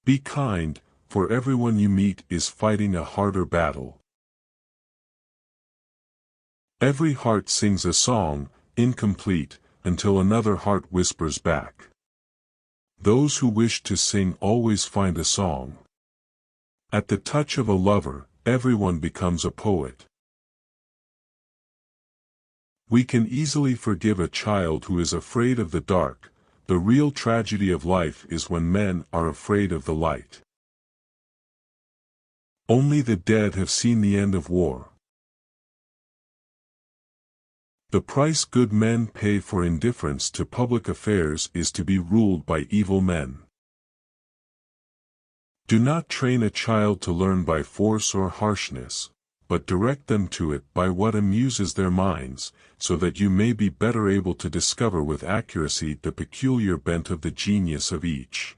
Be kind, for everyone you meet is fighting a harder battle. Every heart sings a song, incomplete, until another heart whispers back. Those who wish to sing always find a song. At the touch of a lover, everyone becomes a poet. We can easily forgive a child who is afraid of the dark. The real tragedy of life is when men are afraid of the light. Only the dead have seen the end of war. The price good men pay for indifference to public affairs is to be ruled by evil men. Do not train a child to learn by force or harshness, but direct them to it by what amuses their minds, so that you may be better able to discover with accuracy the peculiar bent of the genius of each.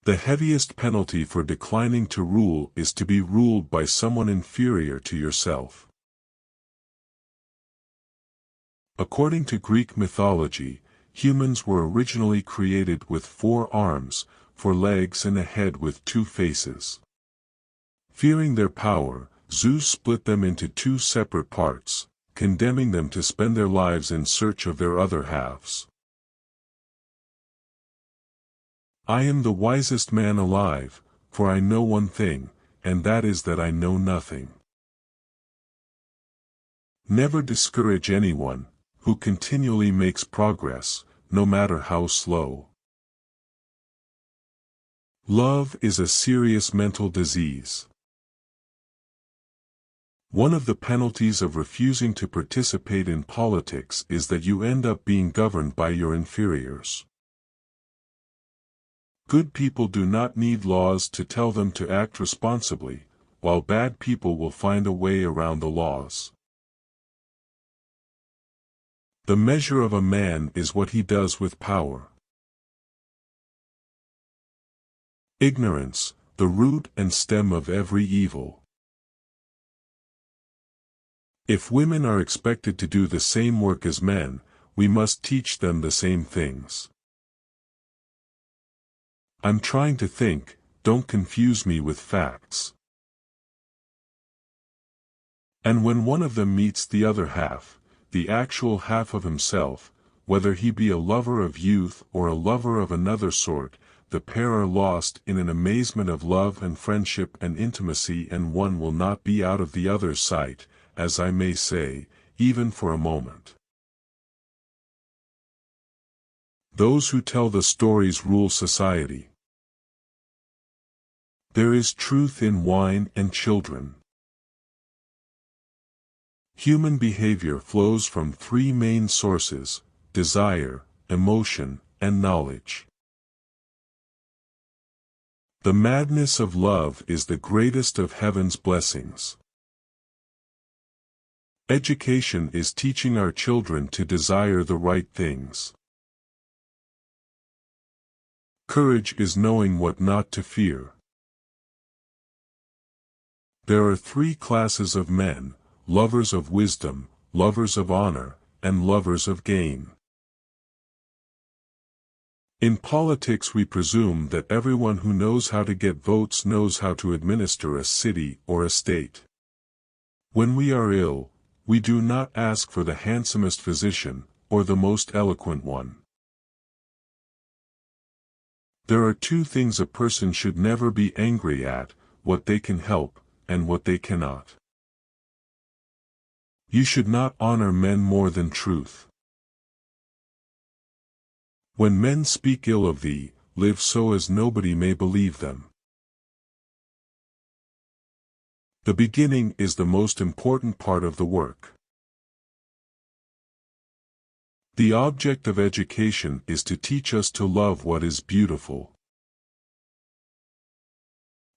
The heaviest penalty for declining to rule is to be ruled by someone inferior to yourself. According to Greek mythology, humans were originally created with 4 arms, 4 legs and a head with 2 faces. Fearing their power, Zeus split them into 2 separate parts, condemning them to spend their lives in search of their other halves. I am the wisest man alive, for I know one thing, and that is that I know nothing. Never discourage anyone who continually makes progress, no matter how slow. Love is a serious mental disease. One of the penalties of refusing to participate in politics is that you end up being governed by your inferiors. Good people do not need laws to tell them to act responsibly, while bad people will find a way around the laws. The measure of a man is what he does with power. Ignorance, the root and stem of every evil. If women are expected to do the same work as men, we must teach them the same things. I'm trying to think, don't confuse me with facts. And when one of them meets the other half, the actual half of himself, whether he be a lover of youth or a lover of another sort, the pair are lost in an amazement of love and friendship and intimacy, and one will not be out of the other's sight, as I may say, even for a moment. Those who tell the stories rule society. There is truth in wine and children. Human behavior flows from 3 main sources: desire, emotion, and knowledge. The madness of love is the greatest of heaven's blessings. Education is teaching our children to desire the right things. Courage is knowing what not to fear. There are 3 classes of men: lovers of wisdom, lovers of honor, and lovers of gain. In politics we presume that everyone who knows how to get votes knows how to administer a city or a state. When we are ill, we do not ask for the handsomest physician, or the most eloquent one. There are 2 things a person should never be angry at: what they can help, and what they cannot. You should not honor men more than truth. When men speak ill of thee, live so as nobody may believe them. The beginning is the most important part of the work. The object of education is to teach us to love what is beautiful.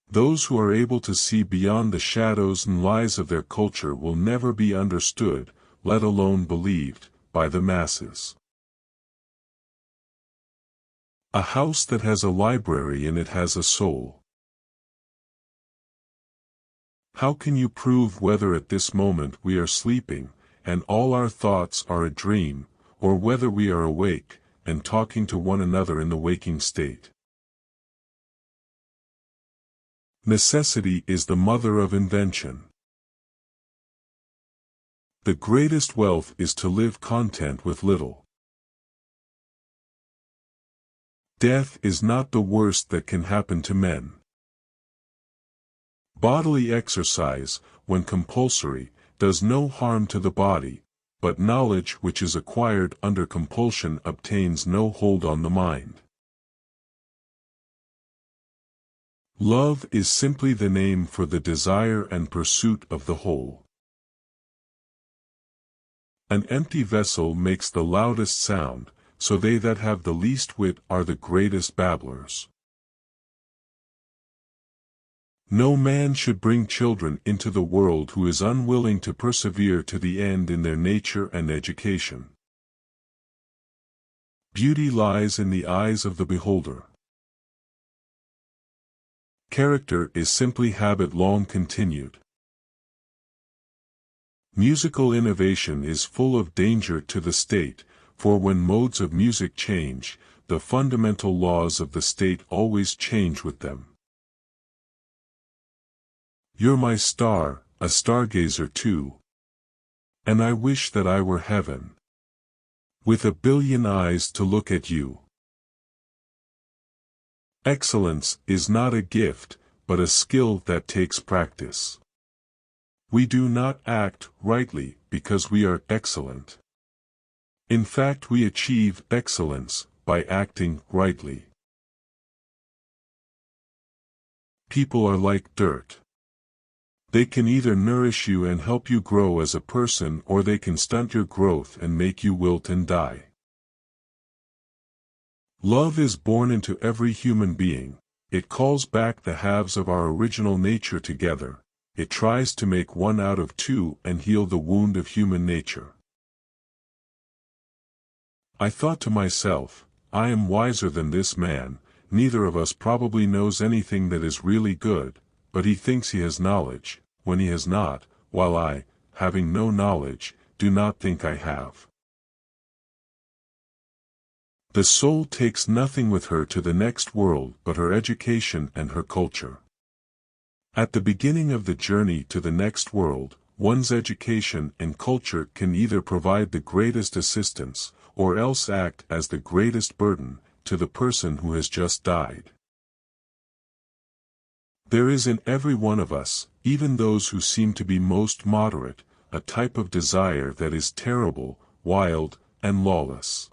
Those who are able to see beyond the shadows and lies of their culture will never be understood, let alone believed, by the masses. A house that has a library in it has a soul. How can you prove whether at this moment we are sleeping, and all our thoughts are a dream, or whether we are awake, and talking to one another in the waking state. Necessity is the mother of invention. The greatest wealth is to live content with little. Death is not the worst that can happen to men. Bodily exercise, when compulsory, does no harm to the body, but knowledge which is acquired under compulsion obtains no hold on the mind. Love is simply the name for the desire and pursuit of the whole. An empty vessel makes the loudest sound, so they that have the least wit are the greatest babblers. No man should bring children into the world who is unwilling to persevere to the end in their nature and education. Beauty lies in the eyes of the beholder. Character is simply habit long continued. Musical innovation is full of danger to the state, for when modes of music change, the fundamental laws of the state always change with them. You're my star, a stargazer too. And I wish that I were heaven, with a billion eyes to look at you. Excellence is not a gift, but a skill that takes practice. We do not act rightly because we are excellent. In fact, we achieve excellence by acting rightly. People are like dirt. They can either nourish you and help you grow as a person, or they can stunt your growth and make you wilt and die. Love is born into every human being. It calls back the halves of our original nature together. It tries to make one out of two and heal the wound of human nature. I thought to myself, I am wiser than this man. Neither of us probably knows anything that is really good, but he thinks he has knowledge, when he has not, while I, having no knowledge, do not think I have. The soul takes nothing with her to the next world but her education and her culture. At the beginning of the journey to the next world, one's education and culture can either provide the greatest assistance, or else act as the greatest burden, to the person who has just died. There is in every one of us, even those who seem to be most moderate, a type of desire that is terrible, wild, and lawless.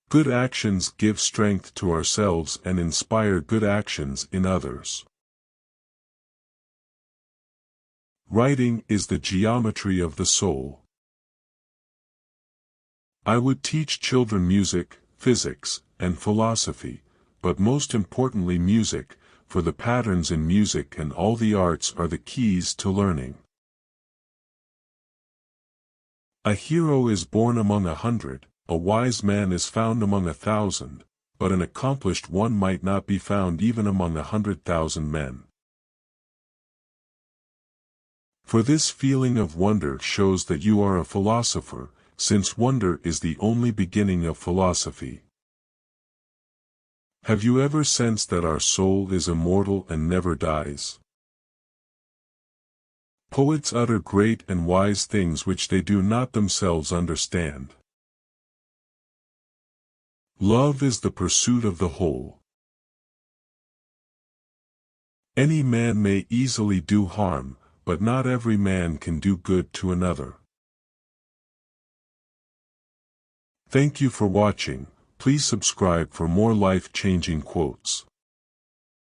Good actions give strength to ourselves and inspire good actions in others. Writing is the geometry of the soul. I would teach children music, physics, and philosophy, but most importantly music, for the patterns in music and all the arts are the keys to learning. A hero is born among 100, a wise man is found among 1,000, but an accomplished one might not be found even among 100,000 men. For this feeling of wonder shows that you are a philosopher, since wonder is the only beginning of philosophy. Have you ever sensed that our soul is immortal and never dies? Poets utter great and wise things which they do not themselves understand. Love is the pursuit of the whole. Any man may easily do harm, but not every man can do good to another. Thank you for watching. Please subscribe for more life-changing quotes.